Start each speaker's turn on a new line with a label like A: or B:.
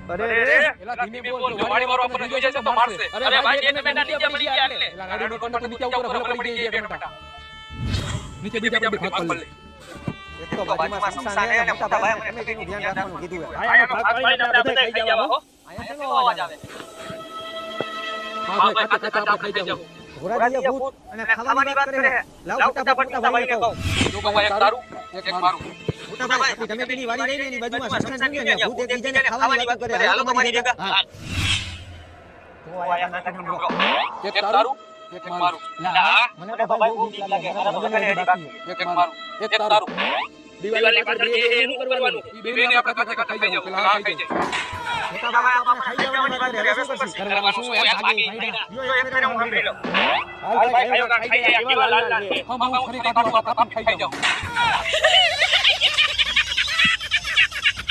A: અરે રે
B: એલા ધીમે બોલ ગાડી વાળો આપણને જોઈ જશે તો મારશે અરે ભાઈ એને બેટા નીચે પડી ગયા એટલે એલા ગાડીનો કંડક્ટર નીચે ઉપર ભલે પડી ગઈ બે બેટા નીચે બીજા ભાગ પર લે
A: એક તો બાજુમાં સંસાન હે ને મોટા ભાઈ અમે તેનું ધ્યાન રાખવાનું કીધું હે
C: આયા ભાગ પાડીને આપણે બધા ખાઈ જાવ હો
A: આયા કેનો અવાજ આવે
B: હા ભાઈ કાચા કાચા આપણે ખાઈ જાવ
A: ઘોડાજીએ ભૂત અને ખાવાની વાત કરે લાવ ફટાફટ મોટા ભાઈને કહો
B: જો ભાઈ એક તારું એક મારું
A: મોટા ભાઈ આપણી ટમેટીની વાડી રહી ને એની બાજુમાં સંસાન છે ને ભૂત એકબીજાને ખાવાની વાત કરે હાલો મારી જગ્યા હા તો આયા ના કાઢી બ્રો
B: એક તારું એક મારું
A: મને તો ભાઈ બહુ બીક લાગે મારા ભગવાનને બાકી
B: એક મારું એક તારું
C: દિવાળી પાછળ એનું કરવાનું
B: ઈ બેને આપણે કાચા ખાઈ જાવ પેલા ખાઈ જાય
A: મોટા ભાઈ આપણે ખાઈ જવાની વાત કરે હવે શું કરશી
B: ઘરમાં શું યાર ભાગી
A: જો એક ફેરે હું સાંભળી લો
C: ભાઈ ખાઈ જાય કેવા લાલ લાલ
B: હમ ફરી કાઢો કાપી ખાઈ જાવ